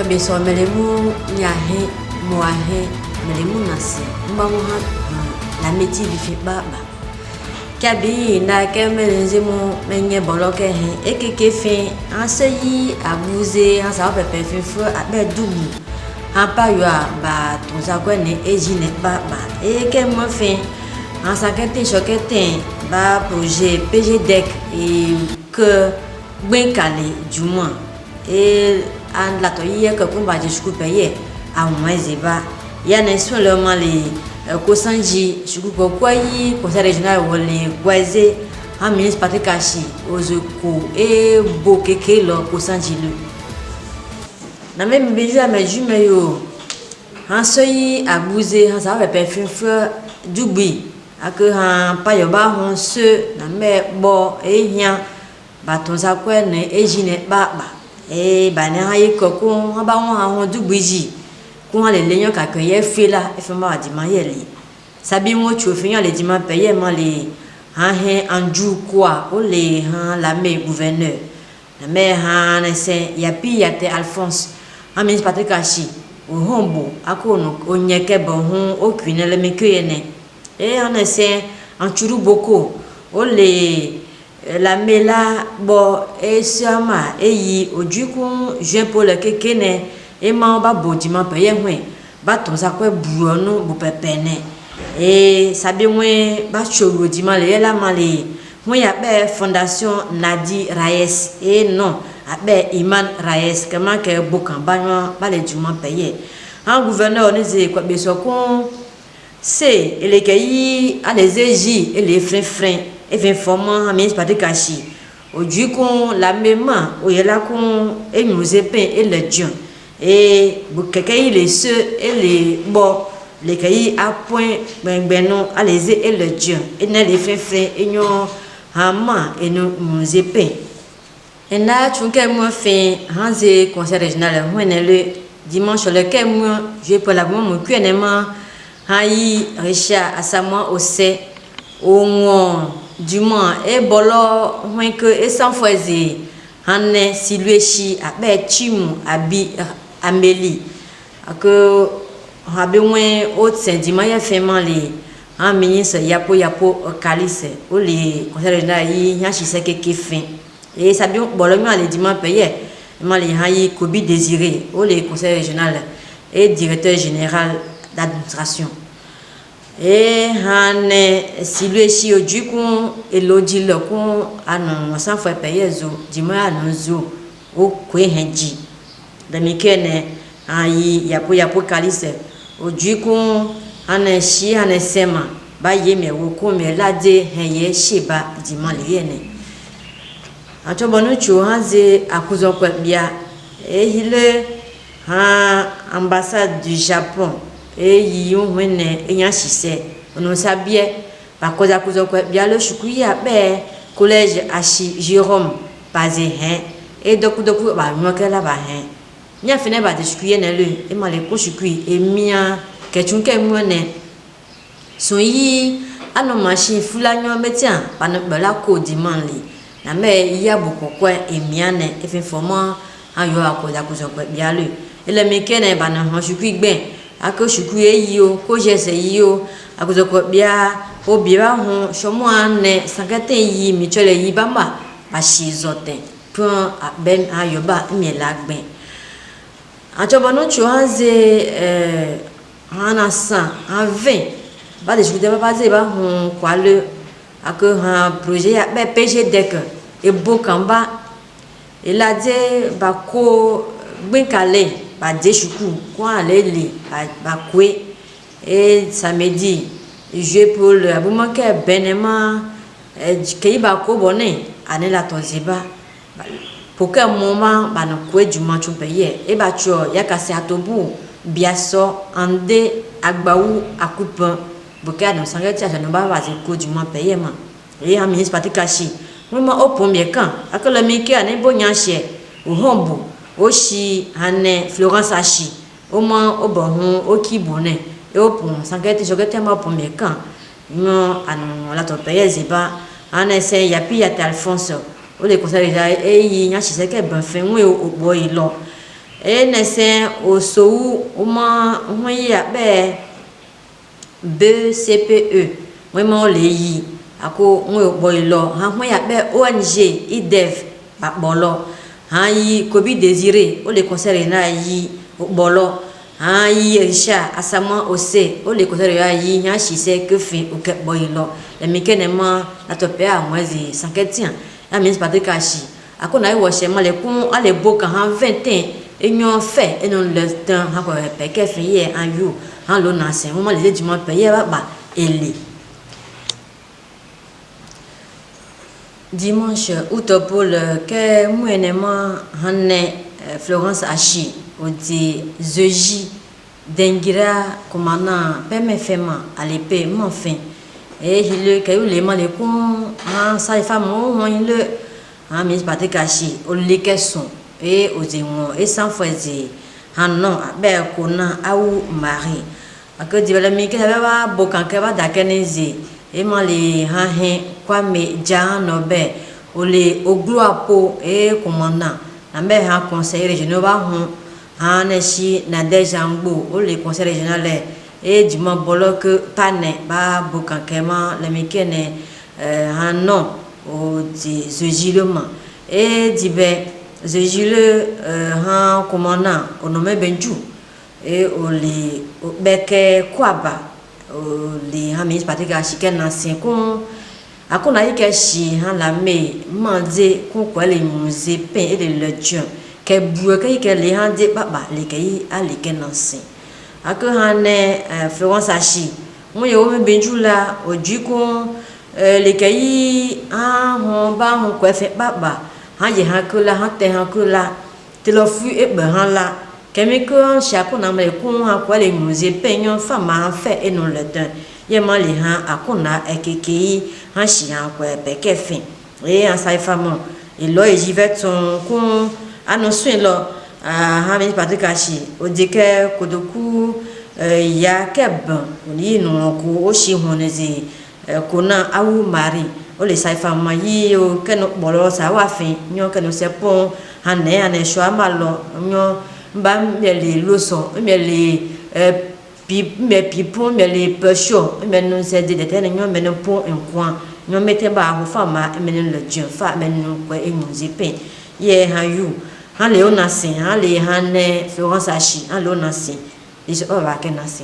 beso melemu nyahe moahe melemu nasi mbamuha la métier du fait baba kabi na kemelenze mu menye boloke he ekeke fin anseyi abuze ansa pepe fifu abe dubu apa yo ba tonza kwene ejine baba eke mo fin ansa kete chokete ba projet PGDEC et que ben calé du moins et an la toye que kumba jusqu'au payer à moins zeba ya ne sont le mali kosanji shuku kwa yi conseil régional wole gwaze en ministre Patrick Kashi ozoko e bokeke lo kosanji le na même beja me jume yo han soyi abuze han sa pe perfum feu dubi ak han pa yo ba hon se na me bo e hian ba ton za kwa ne ejine ba ba ne ha yi kokun han ba won han dubi ji ko han le leyon ka kan ye fe la e fe ma di ma ye li sabi won chu fi yan le di ma pe ye ma le han he anju kwa o le han la me gouverneur na me han ne se ya pi ya te Alphonse han ministre Patrick Kashi o hombo akono onyeke bo hun o kwine le me kuyene e han ne se anchuru boko o le la mela bo e sama e yi ojukun je pour le kekene e ma ba bodima pe ye hwen ba ton za kwe buonu bu pepene e sabi hwen ba choro dima le la mali hwen ya be fondation Nadi Rayes e non abe Iman Rayes kama ke bokan ba le djuma pe ye un gouverneur ne ze kwa beso kon c'est ele kayi a les eji et les frein et vient formant ministre Patrick Kashi ojukun la mema o yela kon e nous épin et le dieu et bukeke les ceux et les bon les caillis à point ben non allez et le dieu et ne les fait et non hama et nous épais et na chunke moi fait hanze conseil régional le dimanche lequel moi je pour la mon kuenema hayi richa à sa moi au c'est au moins du moins et bolo moins que et sans foiser hanne silueshi abe chimu abi Amélie que habe moins autre sentiment ya fait mal les en ministre yapo calice ou les conseil régional yi ya chise ke fin et ça bien bolomio les dimanche payé mal les hayi kobi désiré ou les conseil régional et directeur général d'administration et han silueshi ojukun elodi le kun anon sans fois payé zo dimanche anonzo o kwenji damikene ayi yapo kalise ojukun ane shi ane sema ba yeme wo ko me lade heye shiba dimaliene atobonu chu hanze akuzo kwa bia ehile ha ambassade du Japon e yiyu wene enya shise ono sabie ba koza akuzo kwa bia le shukuyi abe collège Ashi Jérôme basé hein et doku ba nyokela ba hein nya fene ba discuyer na le e ma le ko shukui e mia kechunke muone so yi ano machine fulanyo metia pa no bela ko dimanli na me ya bokokwa e mia ne e fe forma ayo akoda ko so pe bia le ele mekene ba na han shukui gben ako shukui e yi o ko jese yi o akozo ko bia o bia ho shomo ane sagate yi mi chole yi bamba ba shizote point ben ayo ba mi la gben atobonu chuanze hana san en 20 ba de discuter ba ze ba hon kwa le ak un projet ya be PGDEC e bokamba e la de ba ko gbenkale ba de chuku kwa le ba kwe et samedi je pour le abumanke benema ke ba ko bonne ane la tonziba pour que moment ba no kwe juma chumpe ye e ba cho yakase atobu biaso ande agbawu akupan boka no sangati a no ba ba ko juma peye ma e ha ministre Patrick Kashi mo o premier camp akole mi ke ane bo nyanhye o hombo o shi ane Florence Ashi o mo o bo hun o kibone e o pon sangati jogete ma premier camp no anu la to peye ziba ane se yapi ya Alphonse o le conseil déjà e yi nya chise ke ben fin we o boy lo et nesen au sou on y a BCPE vraiment les yi ako on boylo on y a ONG IDEV ba bolo han yi Kobi Désiré o le conseil na yi bolo han yi Richard Asama Ose o le conseil ya yi han chise que fin o ke boylo le mikenema la topea mwezi sanketian ya ministre Patrick Ashi ako na wo chema le kun ale boka han 21 et nous fait et nous le temps ha ko pe ke fin ye an yu han lo na sen mo le dimanche pe ye ba ele dimanche août pour le que moyennement hanne Florence Achi au dit Zeji Dengira commandant PMFM à l'épée mon fin et il le que les mal les con han sa femme on le han ministre Patrick Achi au les questions et aux émois et sans foiser han non be kona au mari que dit la mi que va bokan que va dakenezi et mali han hen Kwame Jan Nobe ole ogloa po et commandant na be han conseil régional ba hon han eshi na dejangbo ole conseil régional et du mon bolo que pané ba bokan kema la mi kene han non au di zejilema et dit be zejile han commandant au nommé Benju et ole beke kwaba les amis Patrick Achiken ancien kon akona yike shi han la me mande kon ko le musée pein et le dieu ke boué ke yike le han de baba le ke a le ken ancien ak han Florence Achi mo yo me Benju la o du kon le ke a hon ba hon ko fe baba han ye han ko la han ko la te lo fu e be han la kemi ko shako na me ko ha ko le musée penyon fama fait et non le temps ye ma li han akona ekeke han shi han ko be ke fin et en sa fama et lo j'y vais ton ko annonce lo ha mi Patrick Achi o de ke ko doku ya keb ni no ko o shi honezi ko na awu mari o le sa fama yi o ke no bolo sa wa fin nyo ke no se pon han ne ane shwa malo nyo mba les leçons mais les pipons mais les pêcheurs mais nous c'est des détails nous mais nous pour un coin nous mettons bas aux femmes mais nous le dieu femme mais nous quoi et nous épais hier han you han Léonacin han les han Florence Achi han Léonacin ils ont va que Nacin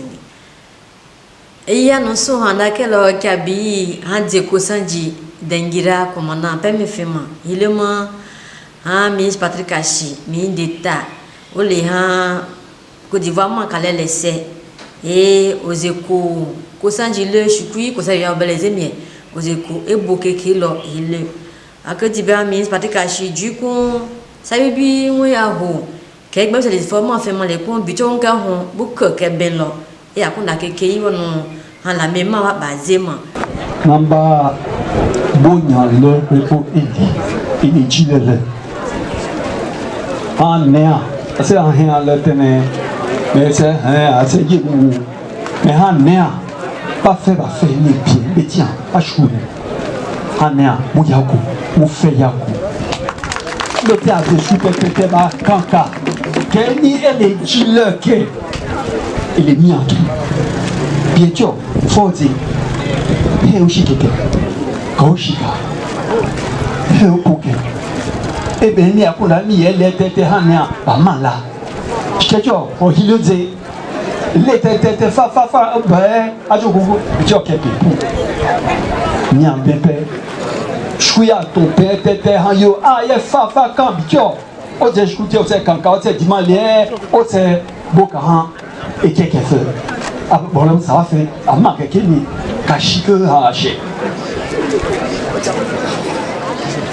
et il y a non so han daquel kabi han Deko Sanji Dengira commandant PMFM il est moi han ministre Patrick Achi ministre d'État o les han Côte d'Ivoire man kale laisser et aux échos ko sanji le chukui ko sa ya beleze mie aux échos e boke ki lo ile ak di ba ministre Patrick Achi du ko sa bi wo ya ho ke gbe se les formes fait man les ko bi to nga ho bu ke ben lo e akunda ke ke yo no han la mema wa bazema namba bonya le ko idi jilele nea c'est un rien le tenait mais c'est un c'est y mais nea pas fait les pieds mais tiens pas choué nea mu yaku mu fait yaku le théâtre super pété ba kanka keni elle jile ke il est mis en tout bien sûr faut dire he ushikeke kaushika he upuke et bien il y a pour la mi elle était hania pas mal là je te jure au hilodé les tête fa ben a jo gogo je kepi ni en bébé chouya ton père tête han yo ya fa quand bio o je écouter o c'est quand o c'est dimanche o c'est boka han et quelque feu ah bon ça va faire à marque keni kashike ha chez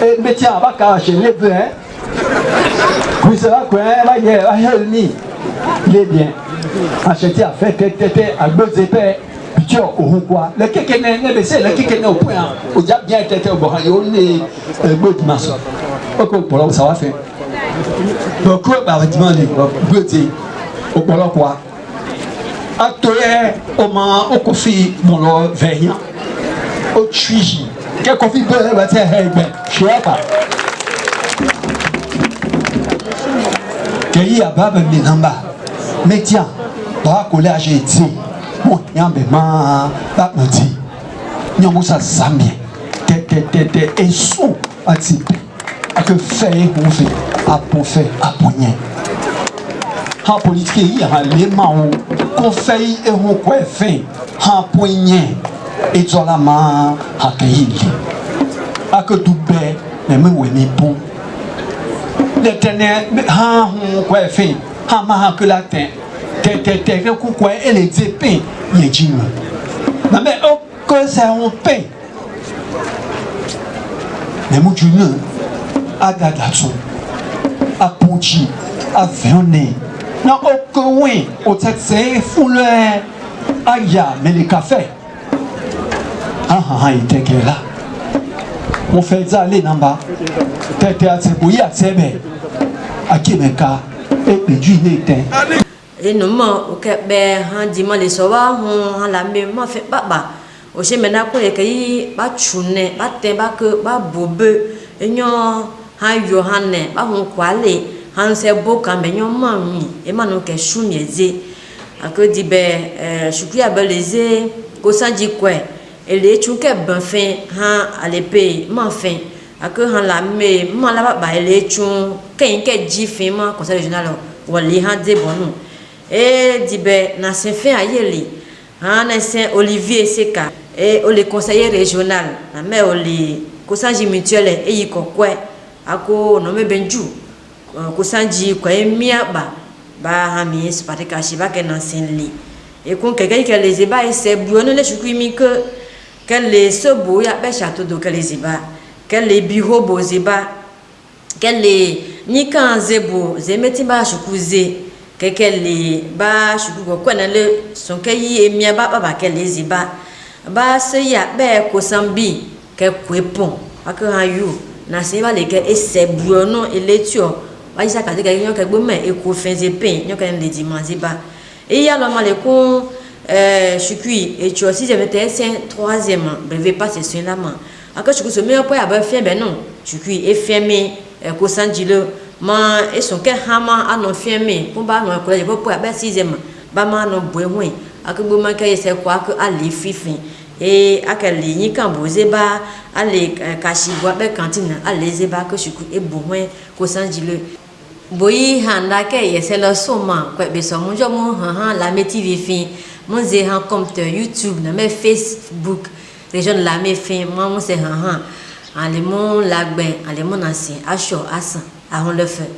et métier à baka chez les peu hein vous savez quoi va y a helmi les bien acheter à faire tête à deux épais pitié au quoi le keke ne baisser le keke ne au point au diable bien tête au bon yo ne good maso ok pour là ça va faire donc quoi va demander beauté au bon quoi acteur au moment au coffee mon lo veillant au tuiji que coffee peut va faire ben je sais pas que Kei ababa minamba. Mais tiens, toi collège été. Bon, yambe ma ba moti. Nyongo sa zamie. Te sou ati. Que fait on fait à pour faire à poignet. En politique il y a les mains qu'on fait et on quoi fait en poignet et sur la main à cueillir. À que tout bé même où est bon. L'éternel on quoi fait en main que la terre te quoi et les épées y est jim. Mais que ça on paie. Mais mon Dieu à Dagatson, à Ponchi, à Vernet. Non, au coin, au tête, foule, aïe, mais les cafés. Il était là. On fait ça aller en bas. Tête à Tsebouya, Tsebe, à Kimeka, et puis du n'était. Les noms au Québec, dimanche les soirs, on la même fait baba. Au chemin d'un coup, les cahiers, bas chounet, bas temba que, bas bobe, et non. Ha Yohane ba hon kwale han se boka menyo mami e manu ke shumyeze akodi be shukri abeleze ko sanji kwe ele chuke benfin ha alepe manfin ak han la me man la ba ele chun ken ke jifin ma conseil régional wali han de bonu e dibe na senfin ayeli han na Saint Olivier Seka et le conseiller régional na me oli ko sanji mutuel e yikokwe ako no me benju ko sanji ko emia ba hami spatika shiba ke na senli e kon keke ke les eba e se buono le shukimi que les sobo ya be château do que les eba que les bureaux bo zeba que les ni kan zebo zemeti ba shukuze que les ba shukugo ko na le son ke yi emia ba que les eba ba se ya be ko sambi ke kwepon ak hayu na se va les que et c'est buono et letio ba isa ka de ga nyo ke gbo me e ko fenze pen nyo ke le dimanche ba et ya lo ma le ko chukui et tu aussi j'avais été 3e brevet pas c'est sur la main aka chuku so me po ya ba fien ben non chukui e fermé ko sanjilo ma e son ke hama anon fermé pour ba no ko le po ya ba 6e ba ma no boehun aka gbo ma ke se kwa ko ali fifin et akali ni kan boze ba ale kashibwa be cantine ale zeba ko chuku e boehun ko sanjilo boyi handa ke yese lo soma ko be so mo jo mo han la me TV fin mon zé han compte YouTube na me Facebook région la me fin moi mon c'est han han ale mon lagben ale mon ancien acho asan a on le fait